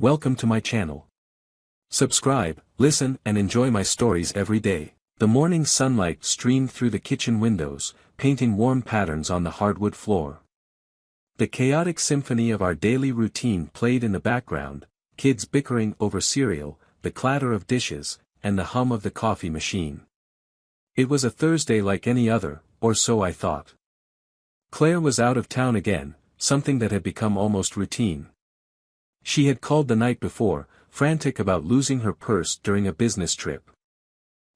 Welcome to my channel. Subscribe, listen and enjoy my stories every day. The morning sunlight streamed through the kitchen windows, painting warm patterns on the hardwood floor. The chaotic symphony of our daily routine played in the background, kids bickering over cereal, the clatter of dishes, and the hum of the coffee machine. It was a Thursday like any other, or so I thought. Claire was out of town again, something that had become almost routine. She had called the night before, frantic about losing her purse during a business trip.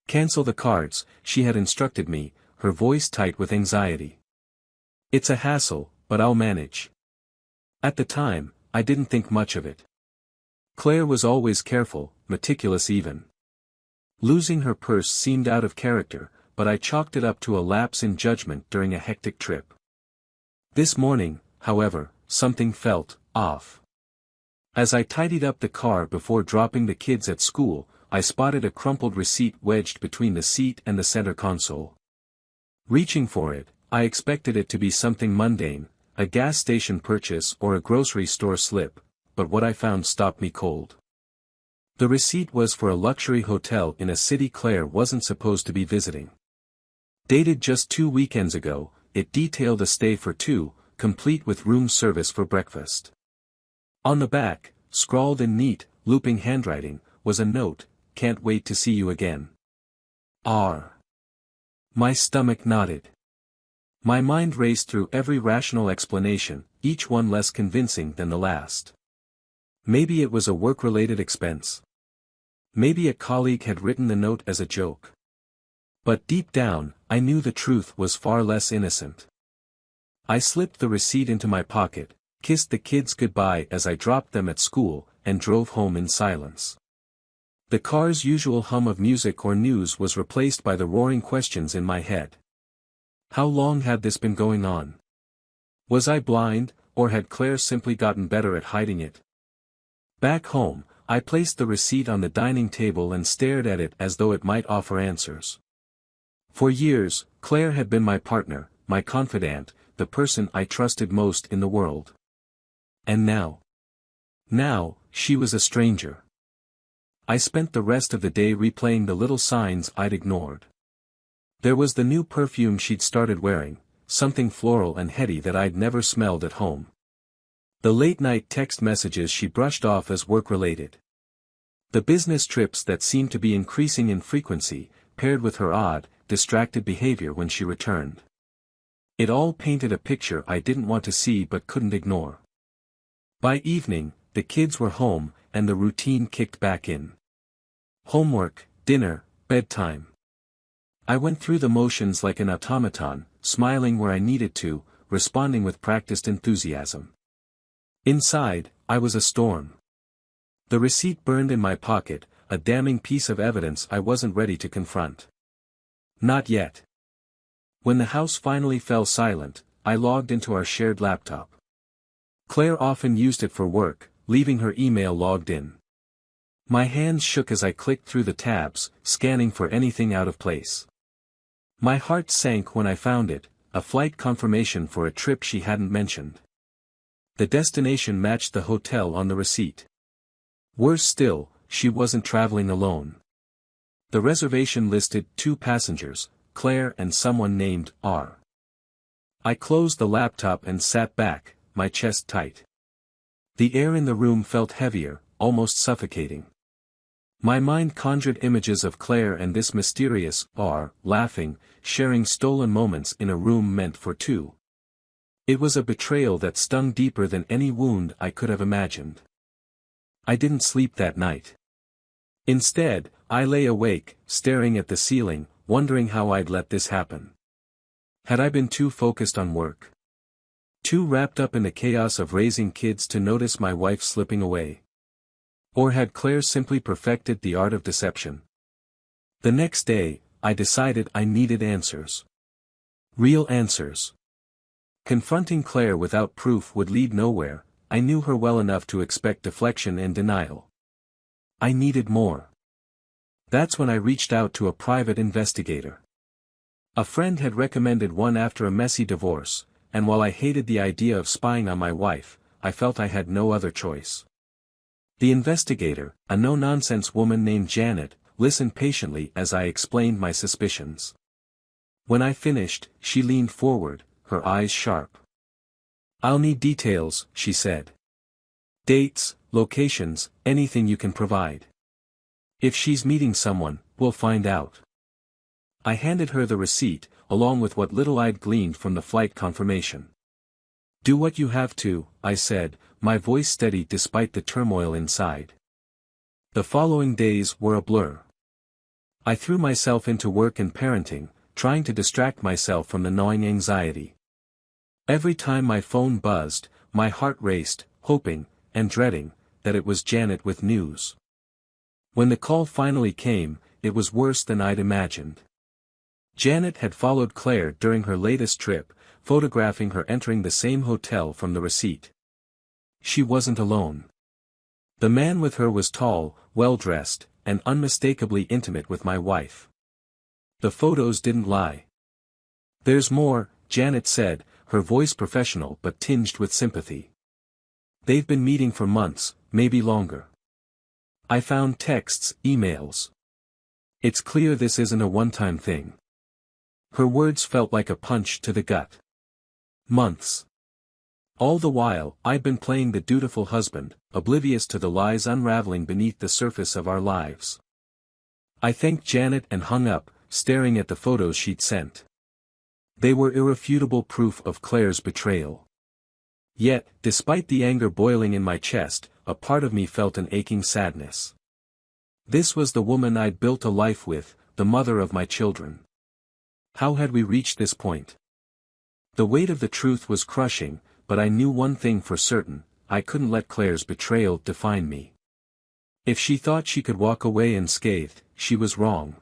"Cancel the cards," she had instructed me, her voice tight with anxiety. "It's a hassle, but I'll manage." At the time, I didn't think much of it. Claire was always careful, meticulous even. Losing her purse seemed out of character, but I chalked it up to a lapse in judgment during a hectic trip. This morning, however, something felt off. As I tidied up the car before dropping the kids at school, I spotted a crumpled receipt wedged between the seat and the center console. Reaching for it, I expected it to be something mundane, a gas station purchase or a grocery store slip, but what I found stopped me cold. The receipt was for a luxury hotel in a city Claire wasn't supposed to be visiting. Dated just 2 weekends ago, it detailed a stay for two, complete with room service for breakfast. On the back, scrawled in neat, looping handwriting, was a note, "Can't wait to see you again. R." My stomach knotted. My mind raced through every rational explanation, each one less convincing than the last. Maybe it was a work-related expense. Maybe a colleague had written the note as a joke. But deep down, I knew the truth was far less innocent. I slipped the receipt into my pocket, kissed the kids goodbye as I dropped them at school, and drove home in silence. The car's usual hum of music or news was replaced by the roaring questions in my head. How long had this been going on? Was I blind, or had Claire simply gotten better at hiding it? Back home, I placed the receipt on the dining table and stared at it as though it might offer answers. For years, Claire had been my partner, my confidant, the person I trusted most in the world. And now? Now, she was a stranger. I spent the rest of the day replaying the little signs I'd ignored. There was the new perfume she'd started wearing, something floral and heady that I'd never smelled at home. The late-night text messages she brushed off as work-related. The business trips that seemed to be increasing in frequency, paired with her odd, distracted behavior when she returned. It all painted a picture I didn't want to see but couldn't ignore. By evening, the kids were home, and the routine kicked back in. Homework, dinner, bedtime. I went through the motions like an automaton, smiling where I needed to, responding with practiced enthusiasm. Inside, I was a storm. The receipt burned in my pocket, a damning piece of evidence I wasn't ready to confront. Not yet. When the house finally fell silent, I logged into our shared laptop. Claire often used it for work, leaving her email logged in. My hands shook as I clicked through the tabs, scanning for anything out of place. My heart sank when I found it, a flight confirmation for a trip she hadn't mentioned. The destination matched the hotel on the receipt. Worse still, she wasn't traveling alone. The reservation listed 2 passengers, Claire and someone named R. I closed the laptop and sat back, my chest tight. The air in the room felt heavier, almost suffocating. My mind conjured images of Claire and this mysterious R, laughing, sharing stolen moments in a room meant for two. It was a betrayal that stung deeper than any wound I could have imagined. I didn't sleep that night. Instead, I lay awake, staring at the ceiling, wondering how I'd let this happen. Had I been too focused on work? Too wrapped up in the chaos of raising kids to notice my wife slipping away? Or had Claire simply perfected the art of deception? The next day, I decided I needed answers. Real answers. Confronting Claire without proof would lead nowhere. I knew her well enough to expect deflection and denial. I needed more. That's when I reached out to a private investigator. A friend had recommended one after a messy divorce, and while I hated the idea of spying on my wife, I felt I had no other choice. The investigator, a no-nonsense woman named Janet, listened patiently as I explained my suspicions. When I finished, she leaned forward, her eyes sharp. "I'll need details," she said. "Dates, locations, anything you can provide. If she's meeting someone, we'll find out." I handed her the receipt, along with what little I'd gleaned from the flight confirmation. "Do what you have to," I said, my voice steady despite the turmoil inside. The following days were a blur. I threw myself into work and parenting, trying to distract myself from the gnawing anxiety. Every time my phone buzzed, my heart raced, hoping, and dreading, that it was Janet with news. When the call finally came, it was worse than I'd imagined. Janet had followed Claire during her latest trip, photographing her entering the same hotel from the receipt. She wasn't alone. The man with her was tall, well-dressed, and unmistakably intimate with my wife. The photos didn't lie. "There's more," Janet said, her voice professional but tinged with sympathy. "They've been meeting for months, maybe longer. I found texts, emails. It's clear this isn't a one-time thing." Her words felt like a punch to the gut. Months. All the while, I'd been playing the dutiful husband, oblivious to the lies unraveling beneath the surface of our lives. I thanked Janet and hung up, staring at the photos she'd sent. They were irrefutable proof of Claire's betrayal. Yet, despite the anger boiling in my chest, a part of me felt an aching sadness. This was the woman I'd built a life with, the mother of my children. How had we reached this point? The weight of the truth was crushing, but I knew one thing for certain: I couldn't let Claire's betrayal define me. If she thought she could walk away unscathed, she was wrong.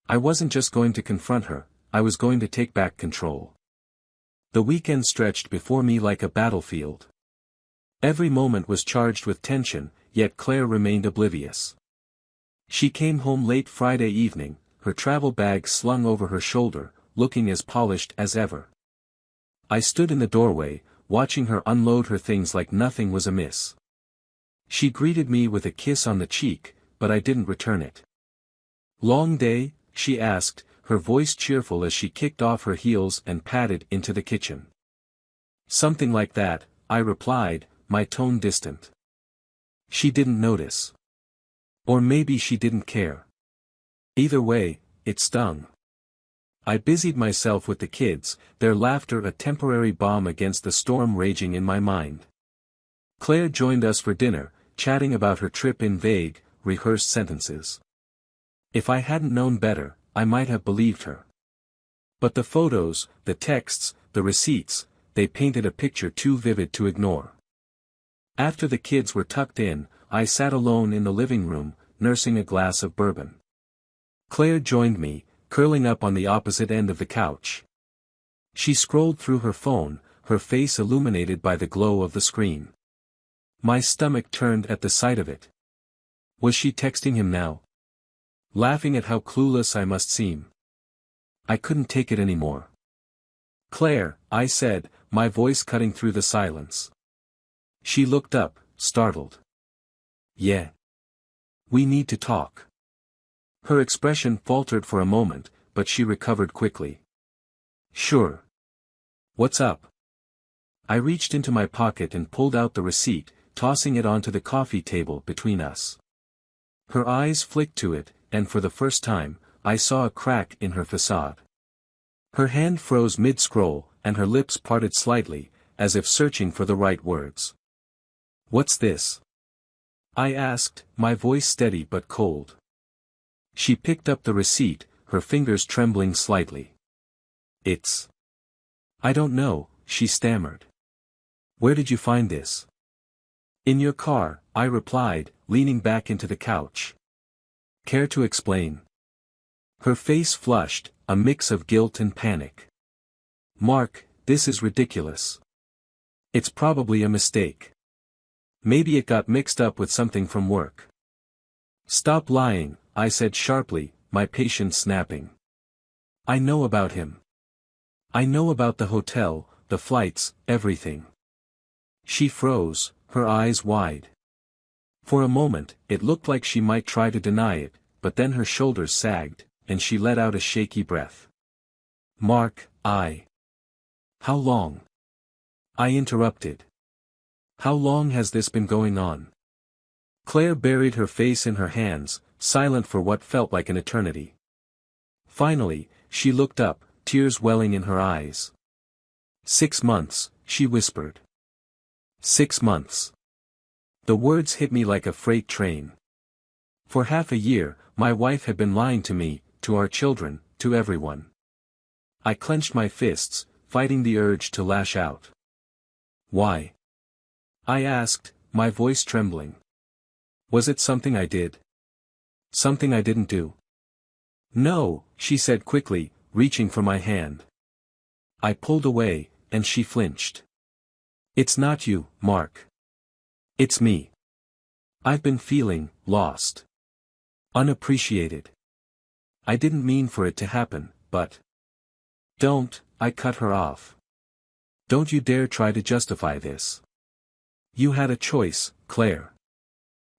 I wasn't just going to confront her, I was going to take back control. The weekend stretched before me like a battlefield. Every moment was charged with tension, yet Claire remained oblivious. She came home late Friday evening, her travel bag slung over her shoulder, looking as polished as ever. I stood in the doorway, watching her unload her things like nothing was amiss. She greeted me with a kiss on the cheek, but I didn't return it. "Long day?" she asked, her voice cheerful as she kicked off her heels and padded into the kitchen. "Something like that," I replied, my tone distant. She didn't notice. Or maybe she didn't care. Either way, it stung. I busied myself with the kids, their laughter a temporary balm against the storm raging in my mind. Claire joined us for dinner, chatting about her trip in vague, rehearsed sentences. If I hadn't known better, I might have believed her. But the photos, the texts, the receipts, they painted a picture too vivid to ignore. After the kids were tucked in, I sat alone in the living room, nursing a glass of bourbon. Claire joined me, curling up on the opposite end of the couch. She scrolled through her phone, her face illuminated by the glow of the screen. My stomach turned at the sight of it. Was she texting him now? Laughing at how clueless I must seem. I couldn't take it anymore. "Claire," I said, my voice cutting through the silence. She looked up, startled. "Yeah. We need to talk." Her expression faltered for a moment, but she recovered quickly. "Sure. What's up?" I reached into my pocket and pulled out the receipt, tossing it onto the coffee table between us. Her eyes flicked to it, and for the first time, I saw a crack in her facade. Her hand froze mid-scroll, and her lips parted slightly, as if searching for the right words. "What's this?" I asked, my voice steady but cold. She picked up the receipt, her fingers trembling slightly. "It's... I don't know," she stammered. "Where did you find this?" "In your car," I replied, leaning back into the couch. "Care to explain?" Her face flushed, a mix of guilt and panic. "Mark, this is ridiculous. It's probably a mistake. Maybe it got mixed up with something from work." "Stop lying," I said sharply, my patience snapping. "I know about him. I know about the hotel, the flights, everything." She froze, her eyes wide. For a moment, it looked like she might try to deny it, but then her shoulders sagged, and she let out a shaky breath. Mark, How long? I interrupted. How long has this been going on? Claire buried her face in her hands, silent for what felt like an eternity. Finally, she looked up, tears welling in her eyes. 6 months, she whispered. 6 months. The words hit me like a freight train. For half a year, my wife had been lying to me, to our children, to everyone. I clenched my fists, fighting the urge to lash out. Why? I asked, my voice trembling. Was it something I did? Something I didn't do? No, she said quickly, reaching for my hand. I pulled away, and she flinched. It's not you, Mark. It's me. I've been feeling lost. Unappreciated. I didn't mean for it to happen, but... Don't, I cut her off. Don't you dare try to justify this. You had a choice, Claire.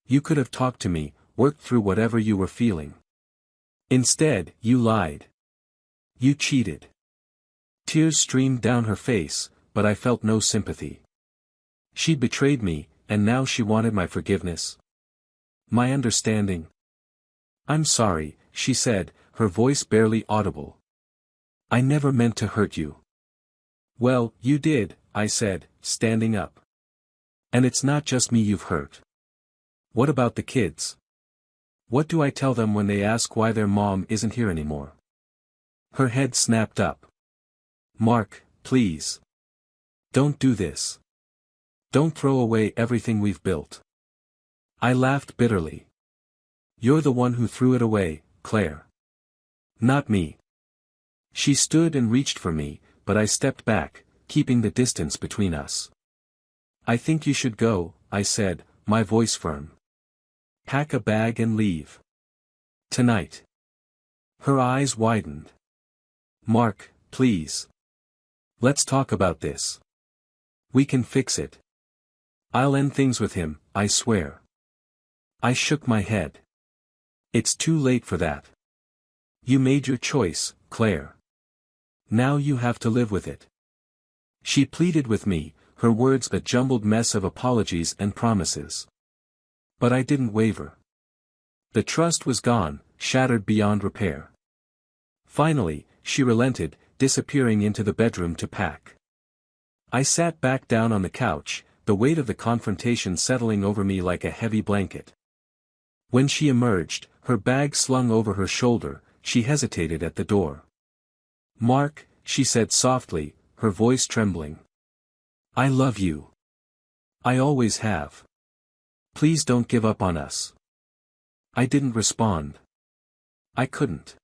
You could have talked to me, worked through whatever you were feeling. Instead, you lied. You cheated. Tears streamed down her face, but I felt no sympathy. She'd betrayed me, and now she wanted my forgiveness. My understanding. I'm sorry, she said, her voice barely audible. I never meant to hurt you. Well, you did, I said, standing up. And it's not just me you've hurt. What about the kids? What do I tell them when they ask why their mom isn't here anymore? Her head snapped up. Mark, please. Don't do this. Don't throw away everything we've built. I laughed bitterly. You're the one who threw it away, Claire. Not me. She stood and reached for me, but I stepped back, keeping the distance between us. I think you should go, I said, my voice firm. Pack a bag and leave. Tonight. Her eyes widened. Mark, please. Let's talk about this. We can fix it. I'll end things with him, I swear. I shook my head. It's too late for that. You made your choice, Claire. Now you have to live with it. She pleaded with me, her words a jumbled mess of apologies and promises. But I didn't waver. The trust was gone, shattered beyond repair. Finally, she relented, disappearing into the bedroom to pack. I sat back down on the couch, the weight of the confrontation settling over me like a heavy blanket. When she emerged, her bag slung over her shoulder, she hesitated at the door. Mark, she said softly, her voice trembling. I love you. I always have. Please don't give up on us. I didn't respond. I couldn't.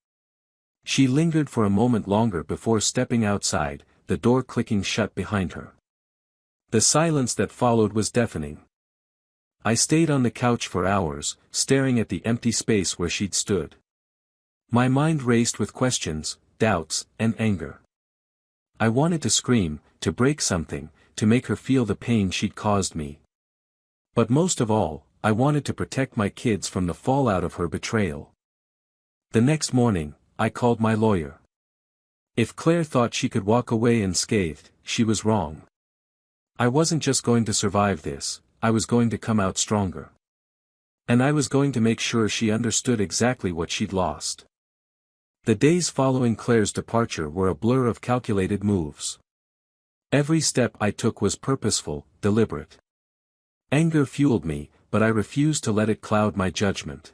She lingered for a moment longer before stepping outside, the door clicking shut behind her. The silence that followed was deafening. I stayed on the couch for hours, staring at the empty space where she'd stood. My mind raced with questions, doubts, and anger. I wanted to scream, to break something, to make her feel the pain she'd caused me. But most of all, I wanted to protect my kids from the fallout of her betrayal. The next morning, I called my lawyer. If Claire thought she could walk away unscathed, she was wrong. I wasn't just going to survive this, I was going to come out stronger. And I was going to make sure she understood exactly what she'd lost. The days following Claire's departure were a blur of calculated moves. Every step I took was purposeful, deliberate. Anger fueled me, but I refused to let it cloud my judgment.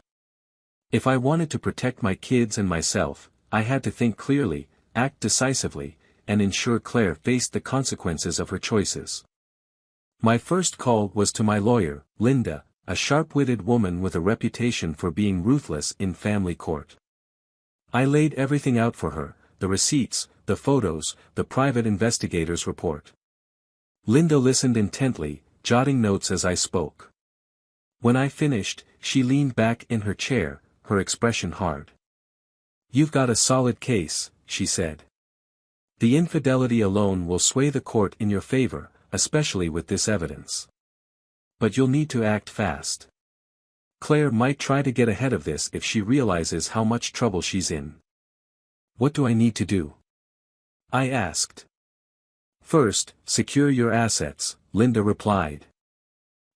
If I wanted to protect my kids and myself, I had to think clearly, act decisively, and ensure Claire faced the consequences of her choices. My first call was to my lawyer, Linda, a sharp-witted woman with a reputation for being ruthless in family court. I laid everything out for her, the receipts, the photos, the private investigator's report. Linda listened intently, jotting notes as I spoke. When I finished, she leaned back in her chair, her expression hard. You've got a solid case, she said. The infidelity alone will sway the court in your favor, especially with this evidence. But you'll need to act fast. Claire might try to get ahead of this if she realizes how much trouble she's in. What do I need to do? I asked. First, secure your assets, Linda replied.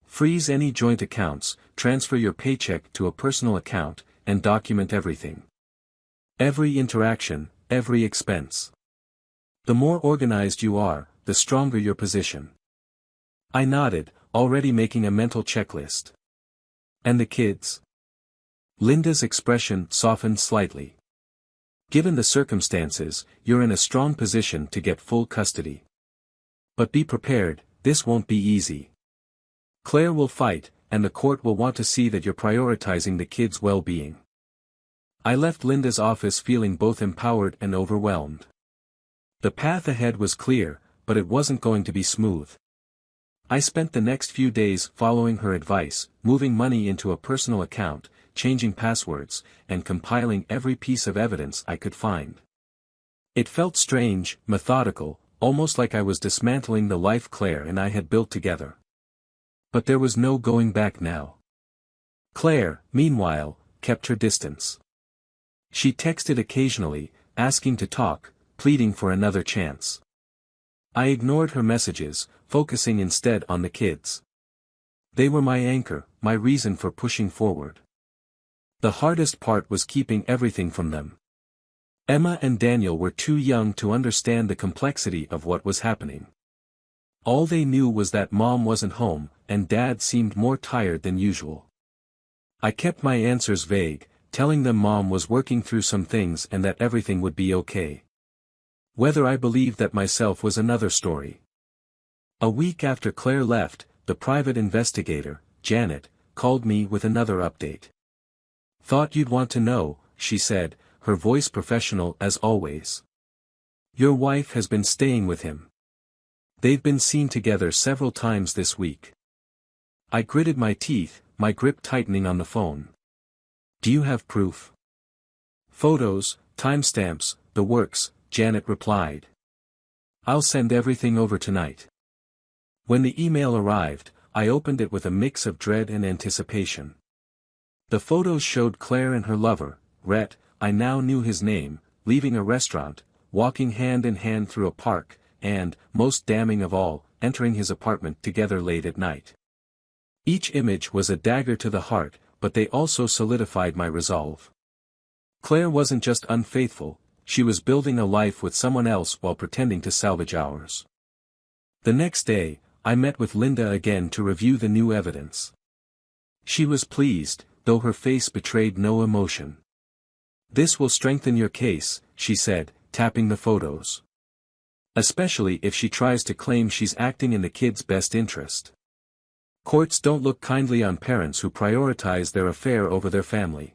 Freeze any joint accounts, transfer your paycheck to a personal account, and document everything. Every interaction, every expense. The more organized you are, the stronger your position. I nodded, already making a mental checklist. And the kids? Linda's expression softened slightly. Given the circumstances, you're in a strong position to get full custody. But be prepared, this won't be easy. Claire will fight, and the court will want to see that you're prioritizing the kids' well-being. I left Linda's office feeling both empowered and overwhelmed. The path ahead was clear, but it wasn't going to be smooth. I spent the next few days following her advice, moving money into a personal account, changing passwords, and compiling every piece of evidence I could find. It felt strange, methodical, almost like I was dismantling the life Claire and I had built together. But there was no going back now. Claire, meanwhile, kept her distance. She texted occasionally, asking to talk, pleading for another chance. I ignored her messages, focusing instead on the kids. They were my anchor, my reason for pushing forward. The hardest part was keeping everything from them. Emma and Daniel were too young to understand the complexity of what was happening. All they knew was that Mom wasn't home, and Dad seemed more tired than usual. I kept my answers vague, telling them Mom was working through some things and that everything would be okay. Whether I believed that myself was another story. A week after Claire left, the private investigator, Janet, called me with another update. Thought you'd want to know, she said, her voice professional as always. Your wife has been staying with him. They've been seen together several times this week. I gritted my teeth, my grip tightening on the phone. Do you have proof? Photos, timestamps, the works, Janet replied. I'll send everything over tonight. When the email arrived, I opened it with a mix of dread and anticipation. The photos showed Claire and her lover, Rhett, I now knew his name, leaving a restaurant, walking hand in hand through a park, and, most damning of all, entering his apartment together late at night. Each image was a dagger to the heart, but they also solidified my resolve. Claire wasn't just unfaithful, she was building a life with someone else while pretending to salvage ours. The next day, I met with Linda again to review the new evidence. She was pleased, though her face betrayed no emotion. This will strengthen your case, she said, tapping the photos. Especially if she tries to claim she's acting in the kid's best interest. Courts don't look kindly on parents who prioritize their affair over their family.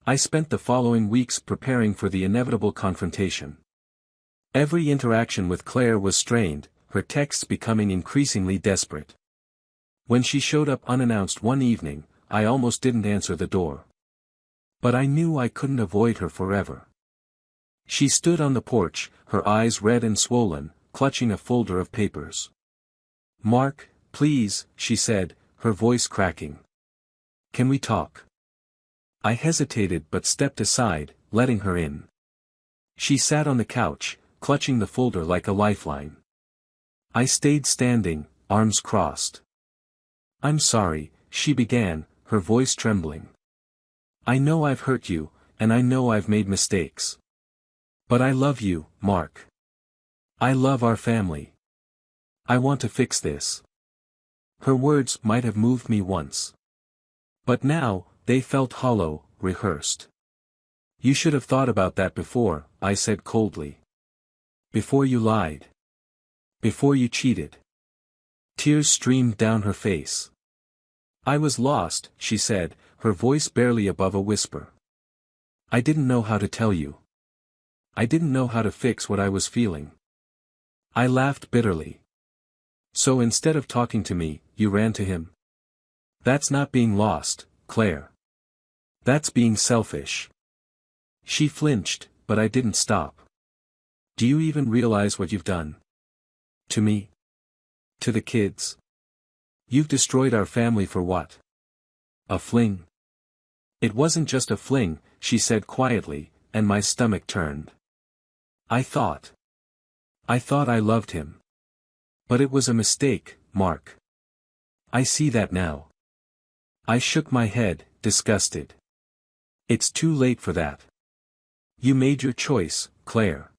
I spent the following weeks preparing for the inevitable confrontation. Every interaction with Claire was strained, her texts becoming increasingly desperate. When she showed up unannounced one evening, I almost didn't answer the door. But I knew I couldn't avoid her forever. She stood on the porch, her eyes red and swollen, clutching a folder of papers. Mark, please, she said, her voice cracking. Can we talk? I hesitated but stepped aside, letting her in. She sat on the couch, clutching the folder like a lifeline. I stayed standing, arms crossed. I'm sorry, she began, her voice trembling. I know I've hurt you, and I know I've made mistakes. But I love you, Mark. I love our family. I want to fix this. Her words might have moved me once. But now, they felt hollow, rehearsed. You should have thought about that before, I said coldly. Before you lied. Before you cheated. Tears streamed down her face. I was lost, she said, her voice barely above a whisper. I didn't know how to tell you. I didn't know how to fix what I was feeling. I laughed bitterly. So instead of talking to me, you ran to him? That's not being lost, Claire. That's being selfish. She flinched, but I didn't stop. Do you even realize what you've done? To me? To the kids? You've destroyed our family for what? A fling? It wasn't just a fling, she said quietly, and my stomach turned. I thought I loved him. But it was a mistake, Mark. I see that now. I shook my head, disgusted. It's too late for that. You made your choice, Claire.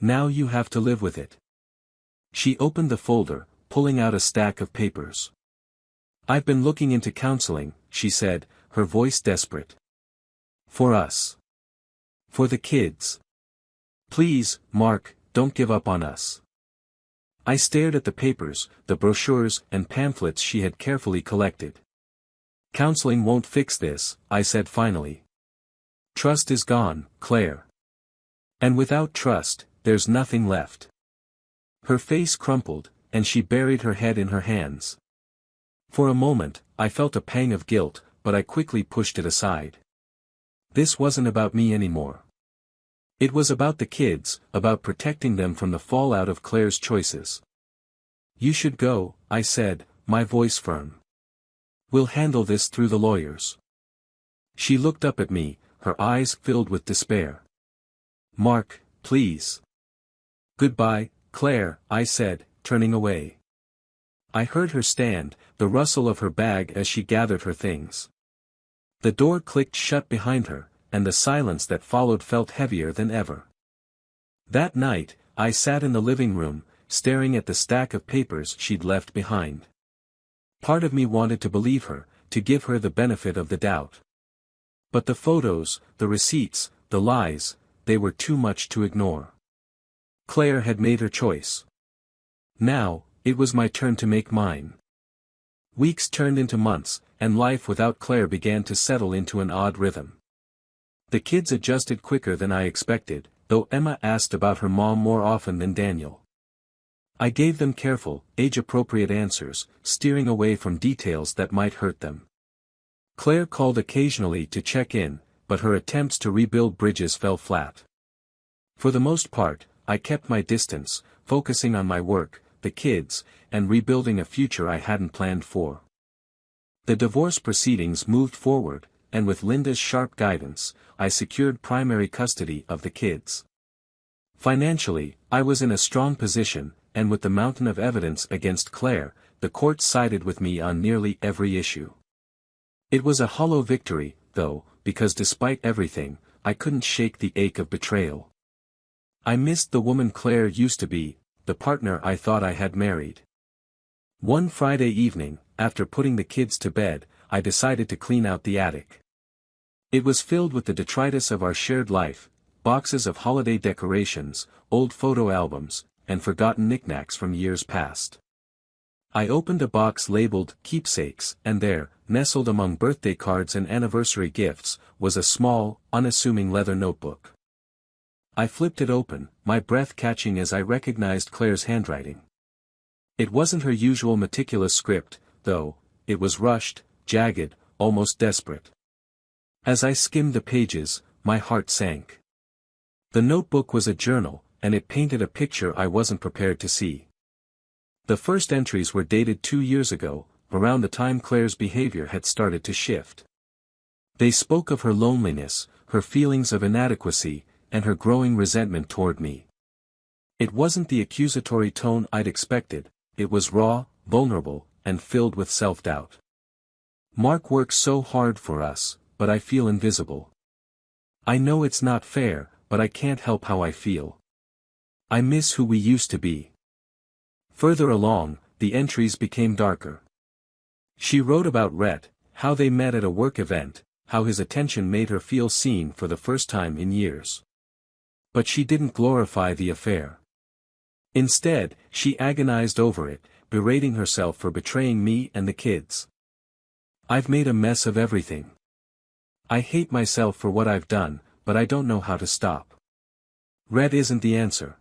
Now you have to live with it. She opened the folder, pulling out a stack of papers. I've been looking into counseling, she said, her voice desperate. For us. For the kids. Please, Mark, don't give up on us. I stared at the papers, the brochures and pamphlets she had carefully collected. Counseling won't fix this, I said finally. Trust is gone, Claire. And without trust, there's nothing left. Her face crumpled, and she buried her head in her hands. For a moment, I felt a pang of guilt, but I quickly pushed it aside. This wasn't about me anymore. It was about the kids, about protecting them from the fallout of Claire's choices. You should go, I said, my voice firm. We'll handle this through the lawyers. She looked up at me, her eyes filled with despair. Mark, please. Goodbye, Claire, I said, turning away. I heard her stand, the rustle of her bag as she gathered her things. The door clicked shut behind her, and the silence that followed felt heavier than ever. That night, I sat in the living room, staring at the stack of papers she'd left behind. Part of me wanted to believe her, to give her the benefit of the doubt. But the photos, the receipts, the lies, they were too much to ignore. Claire had made her choice. Now, it was my turn to make mine. Weeks turned into months, and life without Claire began to settle into an odd rhythm. The kids adjusted quicker than I expected, though Emma asked about her mom more often than Daniel. I gave them careful, age-appropriate answers, steering away from details that might hurt them. Claire called occasionally to check in, but her attempts to rebuild bridges fell flat. For the most part, I kept my distance, focusing on my work, the kids, and rebuilding a future I hadn't planned for. The divorce proceedings moved forward, and with Linda's sharp guidance, I secured primary custody of the kids. Financially, I was in a strong position, and with the mountain of evidence against Claire, the court sided with me on nearly every issue. It was a hollow victory, though, because despite everything, I couldn't shake the ache of betrayal. I missed the woman Claire used to be, the partner I thought I had married. One Friday evening, after putting the kids to bed, I decided to clean out the attic. It was filled with the detritus of our shared life, boxes of holiday decorations, old photo albums, and forgotten knickknacks from years past. I opened a box labeled Keepsakes, and there, nestled among birthday cards and anniversary gifts, was a small, unassuming leather notebook. I flipped it open, my breath catching as I recognized Claire's handwriting. It wasn't her usual meticulous script, though, it was rushed, jagged, almost desperate. As I skimmed the pages, my heart sank. The notebook was a journal, and it painted a picture I wasn't prepared to see. The first entries were dated 2 years ago, around the time Claire's behavior had started to shift. They spoke of her loneliness, her feelings of inadequacy, and her growing resentment toward me. It wasn't the accusatory tone I'd expected, it was raw, vulnerable, and filled with self-doubt. Mark works so hard for us, but I feel invisible. I know it's not fair, but I can't help how I feel. I miss who we used to be. Further along, the entries became darker. She wrote about Rhett, how they met at a work event, how his attention made her feel seen for the first time in years. But she didn't glorify the affair. Instead, she agonized over it, berating herself for betraying me and the kids. I've made a mess of everything. I hate myself for what I've done, but I don't know how to stop. Rhett isn't the answer.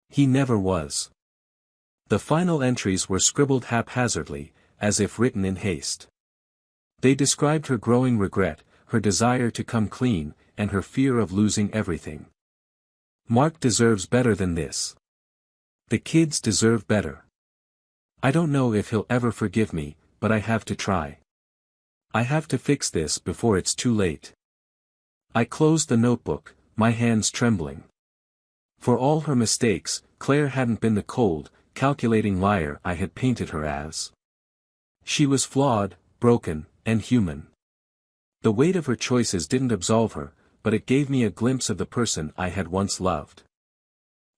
He never was. The final entries were scribbled haphazardly, as if written in haste. They described her growing regret, her desire to come clean, and her fear of losing everything. Mark deserves better than this. The kids deserve better. I don't know if he'll ever forgive me, but I have to try. I have to fix this before it's too late. I closed the notebook, my hands trembling. For all her mistakes, Claire hadn't been the cold, calculating liar I had painted her as. She was flawed, broken, and human. The weight of her choices didn't absolve her, but it gave me a glimpse of the person I had once loved.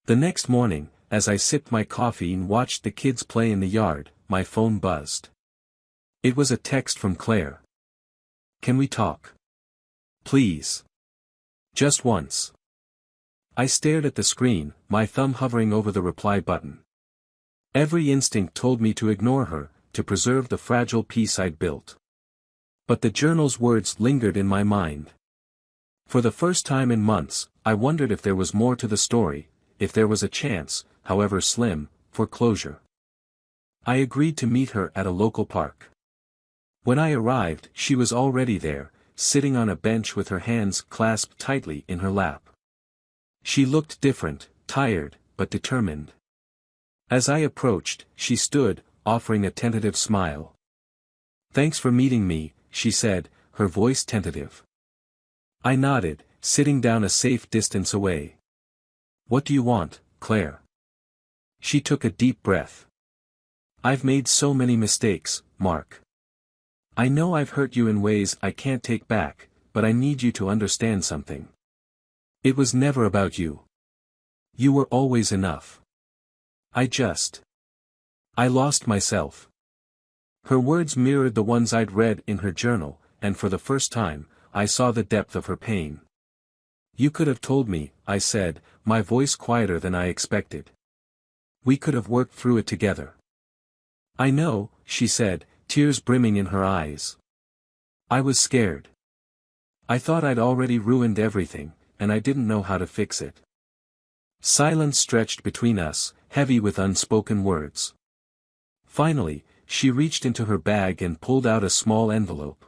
The next morning, as I sipped my coffee and watched the kids play in the yard, my phone buzzed. It was a text from Claire. "Can we talk? Please. Just once." I stared at the screen, my thumb hovering over the reply button. Every instinct told me to ignore her, to preserve the fragile peace I'd built. But the journal's words lingered in my mind. For the first time in months, I wondered if there was more to the story, if there was a chance, however slim, for closure. I agreed to meet her at a local park. When I arrived, she was already there, sitting on a bench with her hands clasped tightly in her lap. She looked different, tired, but determined. As I approached, she stood, offering a tentative smile. "Thanks for meeting me," she said, her voice tentative. I nodded, sitting down a safe distance away. "What do you want, Claire?" She took a deep breath. "I've made so many mistakes, Mark. I know I've hurt you in ways I can't take back, but I need you to understand something. It was never about you. You were always enough. I lost myself." Her words mirrored the ones I'd read in her journal, and for the first time, I saw the depth of her pain. "You could have told me," I said, my voice quieter than I expected. "We could have worked through it together." "I know," she said, tears brimming in her eyes. "I was scared. I thought I'd already ruined everything, and I didn't know how to fix it." Silence stretched between us, heavy with unspoken words. Finally, she reached into her bag and pulled out a small envelope.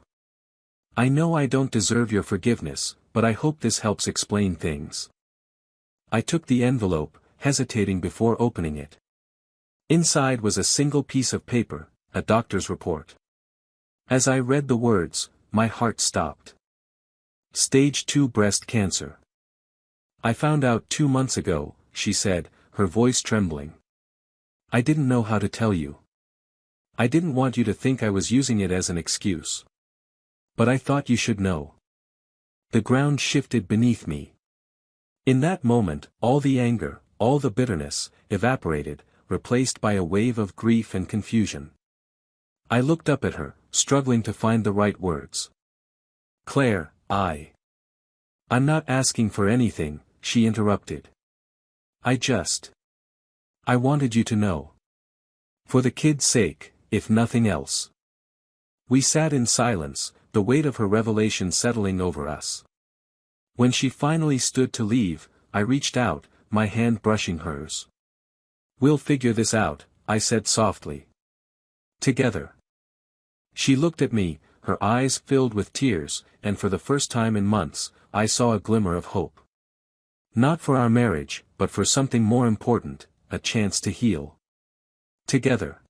"I know I don't deserve your forgiveness, but I hope this helps explain things." I took the envelope, hesitating before opening it. Inside was a single piece of paper, a doctor's report. As I read the words, my heart stopped. "Stage 2 breast cancer. I found out 2 months ago," she said, her voice trembling. "I didn't know how to tell you. I didn't want you to think I was using it as an excuse. But I thought you should know." The ground shifted beneath me. In that moment, all the anger, all the bitterness, evaporated, replaced by a wave of grief and confusion. I looked up at her, struggling to find the right words. "Claire, I'm not asking for anything," she interrupted. I wanted you to know. For the kid's sake, if nothing else." We sat in silence, the weight of her revelation settling over us. When she finally stood to leave, I reached out, my hand brushing hers. "We'll figure this out," I said softly. "Together." She looked at me, her eyes filled with tears, and for the first time in months, I saw a glimmer of hope. Not for our marriage, but for something more important, a chance to heal. Together.